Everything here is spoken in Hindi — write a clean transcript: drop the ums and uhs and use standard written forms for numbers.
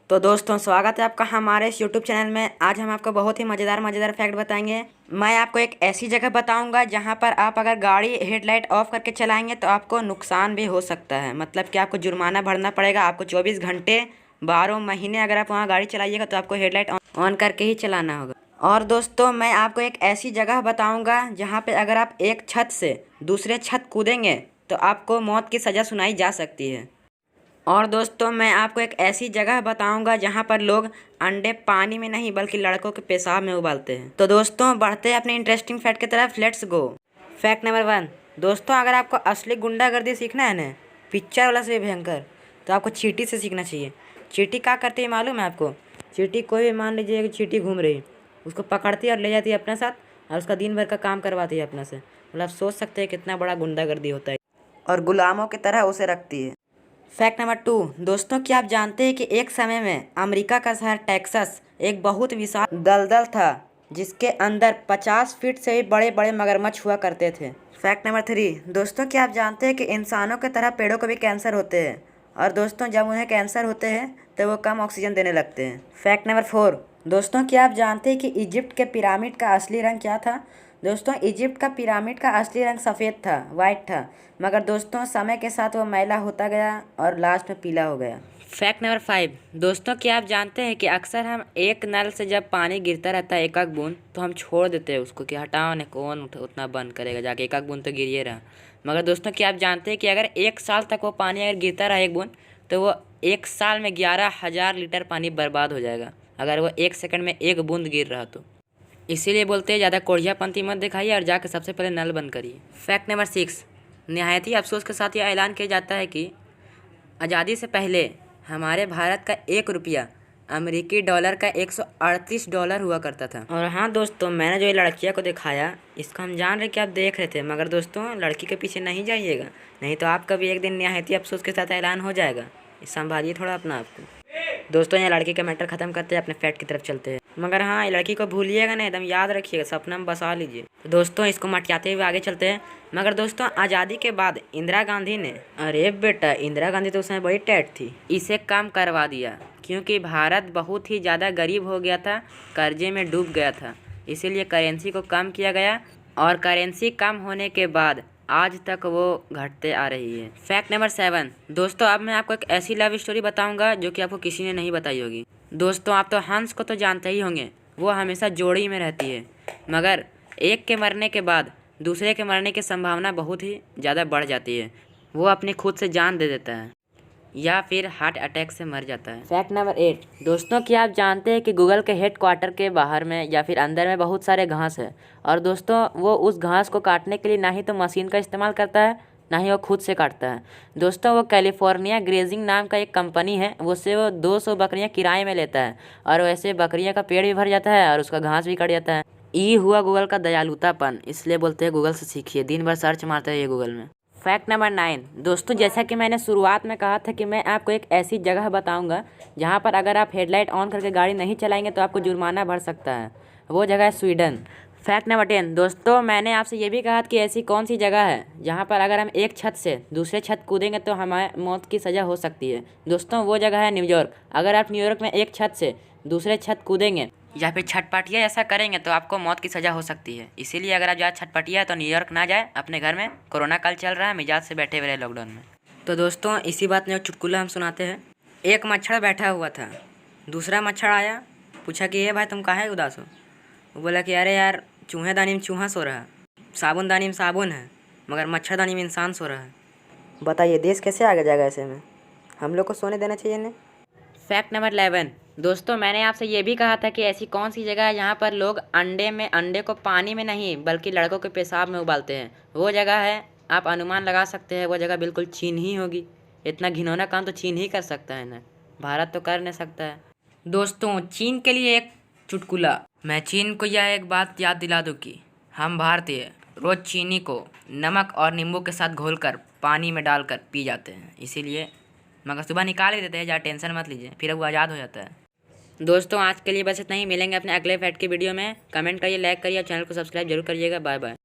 तो दोस्तों स्वागत है आपका हमारे इस यूट्यूब चैनल में। आज हम आपको बहुत ही मज़ेदार फैक्ट बताएंगे। मैं आपको एक ऐसी जगह बताऊंगा जहां पर आप अगर गाड़ी हेडलाइट ऑफ करके चलाएंगे तो आपको नुकसान भी हो सकता है। मतलब कि आपको जुर्माना भरना पड़ेगा। आपको 24 घंटे 12 महीने अगर आप वहाँ गाड़ी चलाइएगा तो आपको हेडलाइट ऑन करके ही चलाना होगा। और दोस्तों मैं आपको एक ऐसी जगह बताऊँगा जहाँ पर अगर आप एक छत से दूसरे छत कूदेंगे तो आपको मौत की सज़ा सुनाई जा सकती है। और दोस्तों मैं आपको एक ऐसी जगह बताऊंगा जहां पर लोग अंडे पानी में नहीं बल्कि लड़कों के पेशाब में उबालते हैं। तो दोस्तों बढ़ते हैं अपने इंटरेस्टिंग फैक्ट की तरफ। Let's go. Fact number 1। दोस्तों अगर आपको असली गुंडागर्दी सीखना है ना, पिक्चर वाला से भी भयंकर, तो आपको चींटी से सीखना चाहिए। चींटी क्या करती है मालूम है आपको? चींटी कोई भी मान लीजिए कि चींटी घूम रही, उसको पकड़ती है और ले जाती है अपने साथ और उसका दिन भर का काम करवाती है अपने से। मतलब आप सोच सकते हैं कितना बड़ा गुंडागर्दी होता है। और गुलामों की तरह उसे रखती है। Fact number 2। दोस्तों क्या आप जानते हैं कि एक समय में अमेरिका का शहर टेक्सास एक बहुत विशाल दलदल था जिसके अंदर 50 फीट से भी बड़े बड़े मगरमच्छ हुआ करते थे। Fact number 3। दोस्तों क्या आप जानते हैं कि इंसानों की तरह पेड़ों को भी कैंसर होते हैं और दोस्तों जब उन्हें कैंसर होते हैं तो वो कम ऑक्सीजन देने लगते हैं। Fact number 4। दोस्तों क्या आप जानते हैं कि इजिप्ट के पिरामिड का असली रंग क्या था? दोस्तों इजिप्ट का पिरामिड का असली रंग सफ़ेद था, वाइट था, मगर दोस्तों समय के साथ वो मैला होता गया और लास्ट में पीला हो गया। Fact number 5। दोस्तों क्या आप जानते हैं कि अक्सर हम एक नल से जब पानी गिरता रहता है एक एक बूंद तो हम छोड़ देते हैं उसको कि हटाओ ने कौन उतना बंद करेगा, जाके एक एक बूंद तो गिरिए रहा। मगर दोस्तों क्या आप जानते हैं कि अगर एक साल तक वो पानी अगर गिरता रहा एक बूंद तो वो एक साल में 11,000 लीटर पानी बर्बाद हो जाएगा अगर वो एक सेकंड में एक बूंद गिर रहा तो। इसीलिए बोलते हैं ज़्यादा कोढ़ियापंती मत दिखाइए और जाकर सबसे पहले नल बंद करिए। Fact number 6। निहायत ही अफसोस के साथ यह ऐलान किया जाता है कि आज़ादी से पहले हमारे भारत का $1 अमेरिकी डॉलर का $138 हुआ करता था। और हाँ दोस्तों मैंने जो लड़कियों को दिखाया इसको हम जान रहे कि आप देख रहे थे, मगर दोस्तों लड़की के पीछे नहीं जाइएगा, नहीं तो आपका भी एक दिन निहायत ही अफसोस के साथ ऐलान हो जाएगा। संभालिए थोड़ा अपना आपको। दोस्तों ये लड़की का मैटर ख़त्म करते हैं, अपने फैक्ट की तरफ चलते हैं। मगर हाँ ये लड़की को भूलिएगा नहीं, एकदम याद रखिएगा, सपना में बसा लीजिए। तो दोस्तों इसको मटियाते हुए आगे चलते हैं। मगर दोस्तों आज़ादी के बाद इंदिरा गांधी ने, अरे बेटा इंदिरा गांधी तो उस समय बड़ी टैट थी, इसे कम करवा दिया क्योंकि भारत बहुत ही ज़्यादा गरीब हो गया था, कर्जे में डूब गया था। इसीलिए करेंसी को कम किया गया और करेंसी कम होने के बाद आज तक वो घटते आ रही है। Fact number 7। दोस्तों अब मैं आपको एक ऐसी लव स्टोरी बताऊंगा जो कि आपको किसी ने नहीं बताई होगी। दोस्तों आप तो हंस को तो जानते ही होंगे, वो हमेशा जोड़ी में रहती है, मगर एक के मरने के बाद दूसरे के मरने की संभावना बहुत ही ज़्यादा बढ़ जाती है। वो अपनी खुद से जान दे देता है या फिर हार्ट अटैक से मर जाता है। Fact number 8। दोस्तों क्या आप जानते हैं कि गूगल के हेड क्वार्टर के बाहर में या फिर अंदर में बहुत सारे घास है और दोस्तों वो उस घास को काटने के लिए ना ही तो मशीन का इस्तेमाल करता है ना ही वो खुद से काटता है। दोस्तों वो कैलिफोर्निया ग्रेजिंग नाम का एक कंपनी है, उससे वो 200 बकरियाँ किराए में लेता है और वैसे बकरियाँ का पेट भी भर जाता है और उसका घास भी कट जाता है। ये हुआ गूगल का दयालुतापन, इसलिए बोलते हैं गूगल से सीखिए, दिन भर सर्च मारता है ये गूगल में। Fact number 9। दोस्तों जैसा कि मैंने शुरुआत में कहा था कि मैं आपको एक ऐसी जगह बताऊंगा जहां पर अगर आप हेडलाइट ऑन करके गाड़ी नहीं चलाएंगे तो आपको जुर्माना भर सकता है। वो जगह है स्वीडन। Fact number 10। दोस्तों मैंने आपसे ये भी कहा कि ऐसी कौन सी जगह है जहां पर अगर हम एक छत से दूसरे छत कूदेंगे तो हमारे मौत की सज़ा हो सकती है। दोस्तों वो जगह है न्यूयॉर्क। अगर आप न्यूयॉर्क में एक छत से दूसरे छत कूदेंगे या फिर छटपटिया ऐसा करेंगे तो आपको मौत की सज़ा हो सकती है। इसीलिए अगर आप ज़्यादा छटपटिया है तो न्यूयॉर्क ना जाए, अपने घर में कोरोना काल चल रहा है, मिजाज से बैठे हुए रहे लॉकडाउन में। तो दोस्तों इसी बात में चुटकुला हम सुनाते हैं। एक मच्छर बैठा हुआ था, दूसरा मच्छर आया, पूछा कि ये भाई तुम काहे उदास हो? वो बोला कि अरे यार चूहेदानी में चूहा सो रहा है, साबुनदानी में साबुन है, मगर मच्छरदानी में इंसान सो रहा है। बताइए देश कैसे आगे जाएगा ऐसे में? हम लोग को सोने देना चाहिए ना। Fact number 11। दोस्तों मैंने आपसे ये भी कहा था कि ऐसी कौन सी जगह है जहाँ पर लोग अंडे को पानी में नहीं बल्कि लड़कों के पेशाब में उबालते हैं। वो जगह है, आप अनुमान लगा सकते हैं, वो जगह बिल्कुल चीन ही होगी। इतना घिनौना काम तो चीन ही कर सकता है ना, भारत तो कर नहीं सकता है। दोस्तों चीन के लिए एक चुटकुला। मैं चीन को यह एक बात याद दिला दूँ कि हम भारतीय रोज़ चीनी को नमक और नींबू के साथ घोलकर पानी में डालकर पी जाते हैं, इसीलिए मगर सुबह निकाल ही देते हैं, ज़्यादा टेंशन मत लीजिए, फिर वो आज़ाद हो जाता है। दोस्तों आज के लिए बस इतना ही, मिलेंगे अपने अगले फैक्ट की वीडियो में। कमेंट करिए, लाइक करिए और चैनल को सब्सक्राइब जरूर करिएगा। Bye bye.